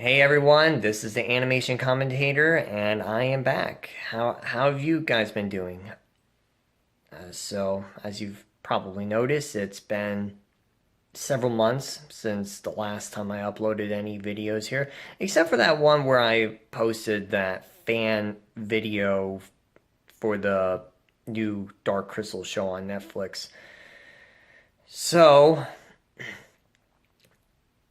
Hey everyone, this is the animation commentator, and I am back. How have you guys been doing? So, as you've probably noticed, it's been several months since the last time I uploaded any videos here, except for that one where I posted that fan video for the new Dark Crystal show on Netflix. So,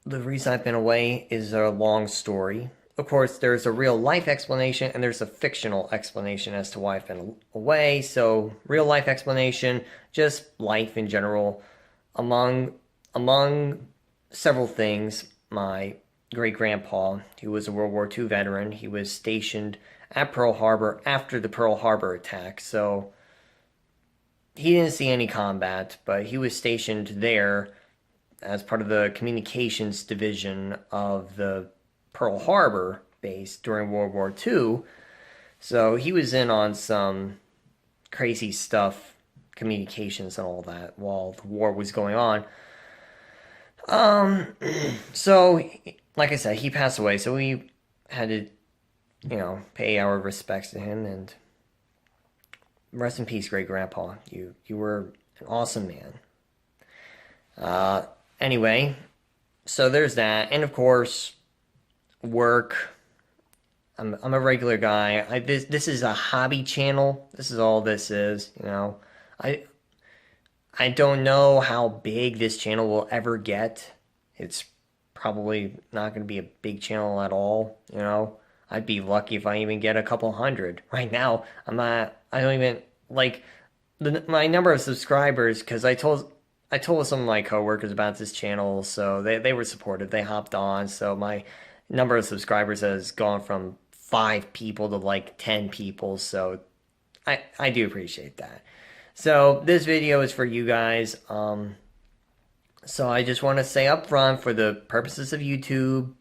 the reason I've been away is a long story. Of course, there's a real life explanation and there's a fictional explanation as to why I've been away. So, real life explanation, just life in general. Among several things, my great grandpa, who was a World War II veteran, he was stationed at Pearl Harbor after the Pearl Harbor attack. So, he didn't see any combat, but he was stationed there as part of the communications division of the Pearl Harbor base during World War II. So he was in on some crazy stuff, communications and all that, while the war was going on. Um, so, like I said, he passed away, so we had to, pay our respects to him, and rest in peace, great grandpa. You were an awesome man. Uh, anyway, so there's that, and of course, work. I'm a regular guy. This is a hobby channel. This is all this is. I I don't know how big this channel will ever get. It's probably not going to be a big channel at all. I'd be lucky if I even get a couple hundred. Right now, I'm not. I don't even like my number of subscribers because I told some of my coworkers about this channel, so they were supportive. They hopped on, so my number of subscribers has gone from 5 people to like 10 people. So I do appreciate that. So this video is for you guys. So I just want to say up front, for the purposes of YouTube,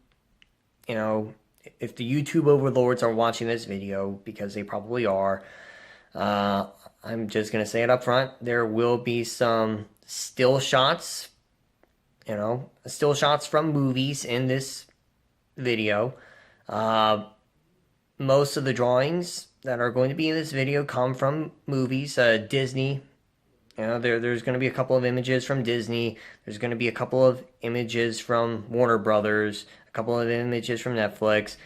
you know, if the YouTube overlords are watching this video, because they probably are, uh, I'm just gonna say it up front. There will be some still shots, still shots from movies in this video. Uh, Most of the drawings that are going to be in this video come from movies. Disney, there's going to be a couple of images from Disney. There's going to be a couple of images from Warner Brothers, a couple of images from Netflix,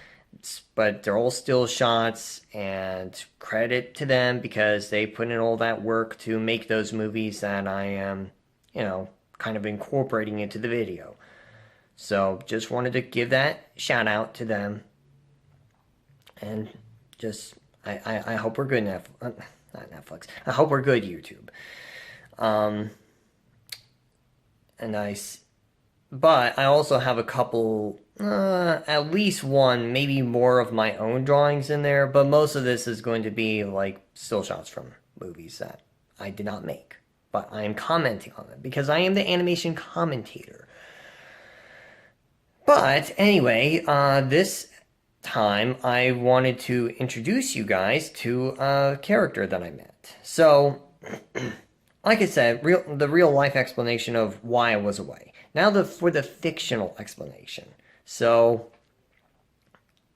but they're all still shots, and credit to them because they put in all that work to make those movies that I am, kind of incorporating into the video. So just wanted to give that shout out to them, and just I hope we're good, not Netflix. I hope we're good, YouTube. Um, and but I also have a couple, at least one, maybe more of my own drawings in there. But most of this is going to be like still shots from movies that I did not make, but I am commenting on them because I am the animation commentator. But anyway, this time I wanted to introduce you guys to a character that I met. So, like I said, the real life explanation of why I was away. Now for the fictional explanation. So,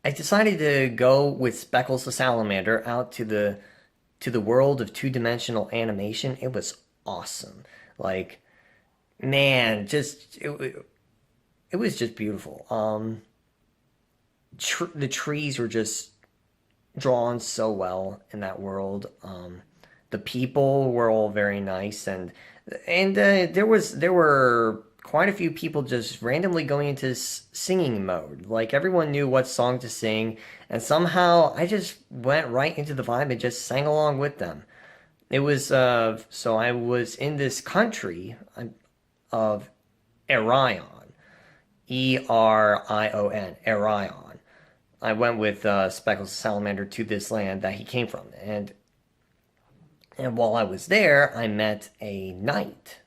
I decided to go with Speckles the Salamander out to the world of two-dimensional animation. It was awesome. Like, man, it was just beautiful. The trees were just drawn so well in that world. The people were all very nice, and there were quite a few people just randomly going into singing mode. Like everyone knew what song to sing, and somehow I just went right into the vibe and just sang along with them. It was so I was in this country of Erion, Erion, Erion. I went with Speckles the Salamander to this land that he came from, and while I was there, I met a knight,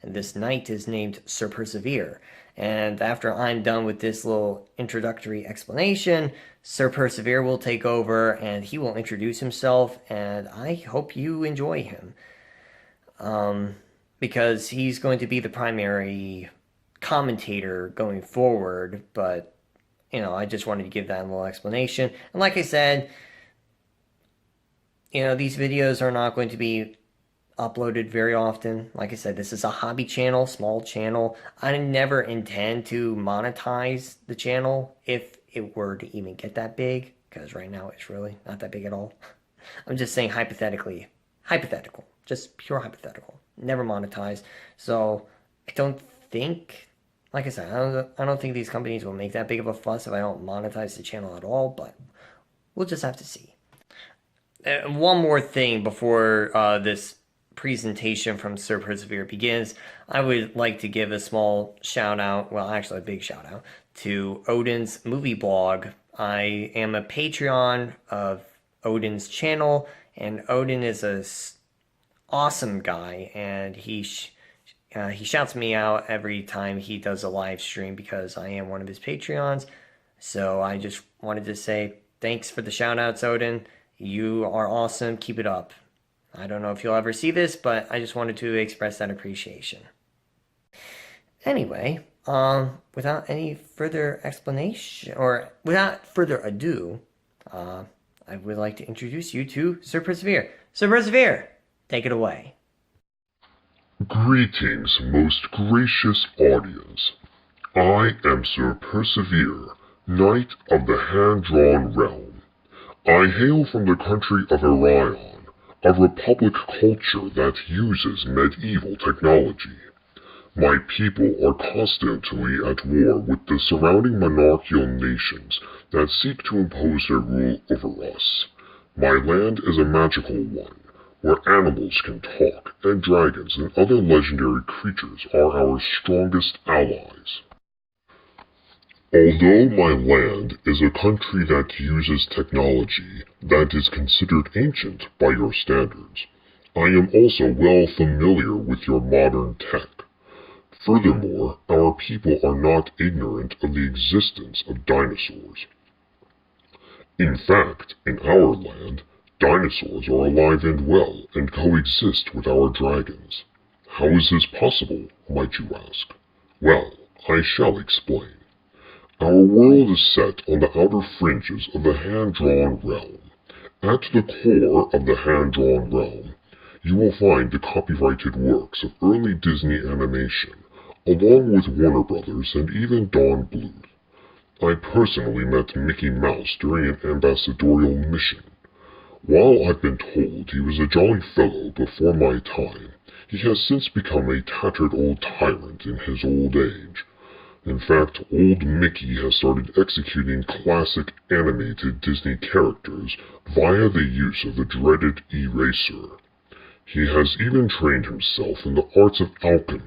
and this knight is named Sir Persevere. And after I'm done with this little introductory explanation, Sir Persevere will take over, and he will introduce himself, and I hope you enjoy him, because he's going to be the primary commentator going forward, but I just wanted to give that a little explanation. And like I said, these videos are not going to be uploaded very often. Like I said, this is a hobby channel, small channel. I never intend to monetize the channel if it were to even get that big, because right now it's really not that big at all. I'm just saying hypothetically, hypothetical, just pure hypothetical, never monetize. So I don't think, like I said, I don't think these companies will make that big of a fuss if I don't monetize the channel at all, but we'll just have to see. One more thing before this presentation from Sir Persevere begins, I would like to give a small shout out, well, actually a big shout out, to Odin's movie blog. I am a Patreon of Odin's channel, and Odin is a awesome guy, and he shouts me out every time he does a live stream because I am one of his Patreons. So I just wanted to say thanks for the shout outs, Odin. You are awesome. Keep it up. I don't know if you'll ever see this, but I just wanted to express that appreciation. Anyway, without any further explanation, or without further ado, I would like to introduce you to Sir Persevere. Sir Persevere, take it away. Greetings, most gracious audience. I am Sir Persevere, Knight of the Hand-Drawn Realm. I hail from the country of Orion, a republic culture that uses medieval technology. My people are constantly at war with the surrounding monarchical nations that seek to impose their rule over us. My land is a magical one, where animals can talk, and dragons and other legendary creatures are our strongest allies. Although my land is a country that uses technology that is considered ancient by your standards, I am also well familiar with your modern tech. Furthermore, our people are not ignorant of the existence of dinosaurs. In fact, in our land, dinosaurs are alive and well and coexist with our dragons. How is this possible, might you ask? Well, I shall explain. Our world is set on the outer fringes of the hand-drawn realm. At the core of the hand-drawn realm, you will find the copyrighted works of early Disney animation, along with Warner Brothers and even Don Bluth. I personally met Mickey Mouse during an ambassadorial mission. While I've been told he was a jolly fellow before my time, he has since become a tattered old tyrant in his old age. In fact, old Mickey has started executing classic animated Disney characters via the use of the dreaded eraser. He has even trained himself in the arts of alchemy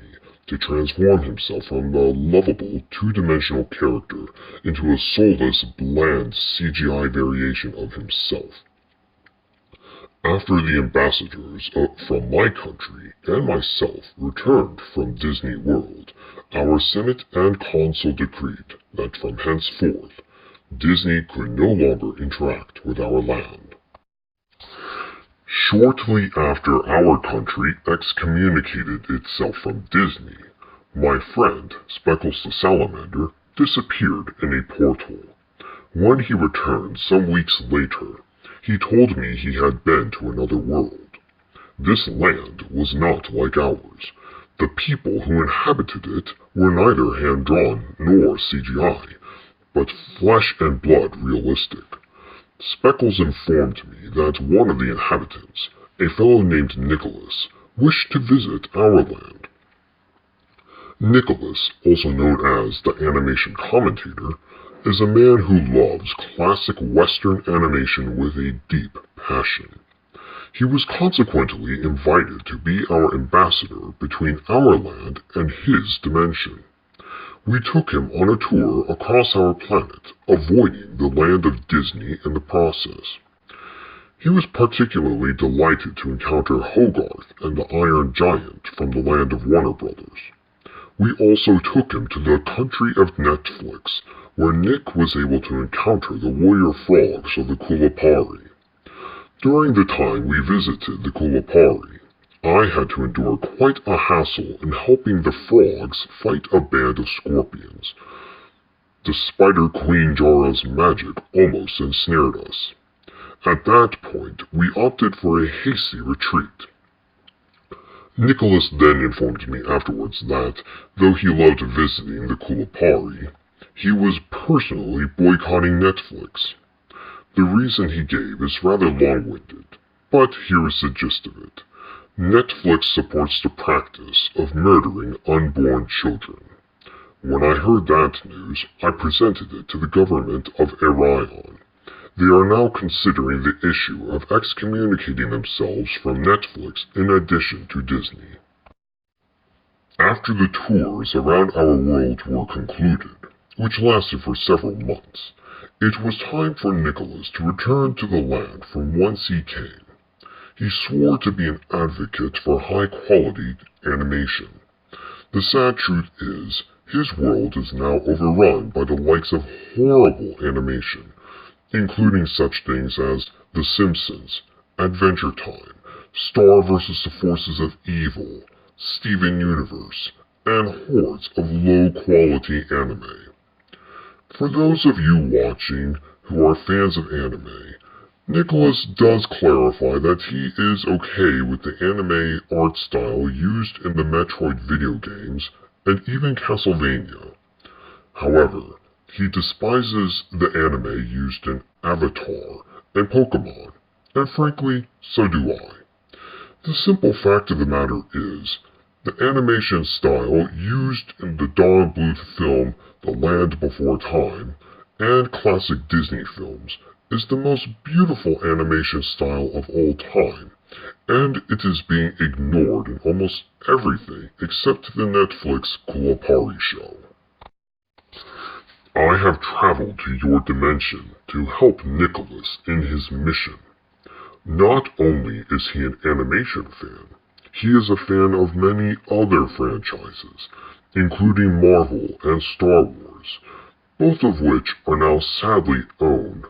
to transform himself from a lovable, two-dimensional character into a soulless, bland CGI variation of himself. After the ambassadors from my country and myself returned from Disney World, our Senate and Council decreed that from henceforth, Disney could no longer interact with our land. Shortly after our country excommunicated itself from Disney, my friend, Speckles the Salamander, disappeared in a portal. When he returned some weeks later, he told me he had been to another world. This land was not like ours. The people who inhabited it were neither hand-drawn nor CGI, but flesh and blood realistic. Speckles informed me that one of the inhabitants, a fellow named Nicholas, wished to visit our land. Nicholas, also known as the Animation Commentator, is a man who loves classic Western animation with a deep passion. He was consequently invited to be our ambassador between our land and his dimension. We took him on a tour across our planet, avoiding the land of Disney in the process. He was particularly delighted to encounter Hogarth and the Iron Giant from the land of Warner Brothers. We also took him to the country of Netflix, where Nick was able to encounter the warrior frogs of the Kulapari. During the time we visited the Kulapari, I had to endure quite a hassle in helping the frogs fight a band of scorpions. the Spider Queen Jara's magic almost ensnared us. At that point, we opted for a hasty retreat. Nicholas then informed me afterwards that, though he loved visiting the Kulapari, he was personally boycotting Netflix. The reason he gave is rather long-winded, but here is the gist of it. Netflix supports the practice of murdering unborn children. When I heard that news, I presented it to the government of Iran. They are now considering the issue of excommunicating themselves from Netflix in addition to Disney. After the tours around our world were concluded, which lasted for several months, it was time for Nicholas to return to the land from whence he came. He swore to be an advocate for high-quality animation. The sad truth is, his world is now overrun by the likes of horrible animation, including such things as The Simpsons, Adventure Time, Star vs. the Forces of Evil, Steven Universe, and hordes of low-quality anime. For those of you watching who are fans of anime, Nicholas does clarify that he is okay with the anime art style used in the Metroid video games and even Castlevania. However, he despises the anime used in Avatar and Pokemon, and frankly, so do I. The simple fact of the matter is, the animation style used in the Don Bluth film The Land Before Time and classic Disney films is the most beautiful animation style of all time, and it is being ignored in almost everything except the Netflix Kulapari show. I have traveled to your dimension to help Nicholas in his mission. Not only is he an animation fan, he is a fan of many other franchises, including Marvel and Star Wars, both of which are now sadly owned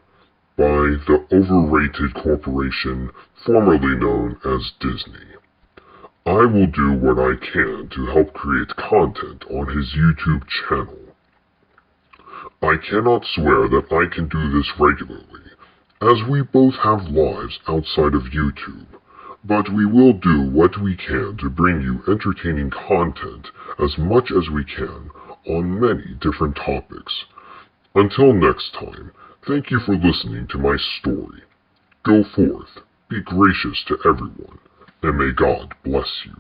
by the overrated corporation formerly known as Disney. I will do what I can to help create content on his YouTube channel. I cannot swear that I can do this regularly, as we both have lives outside of YouTube, but we will do what we can to bring you entertaining content as much as we can on many different topics. Until next time, thank you for listening to my story. Go forth, be gracious to everyone, and may God bless you.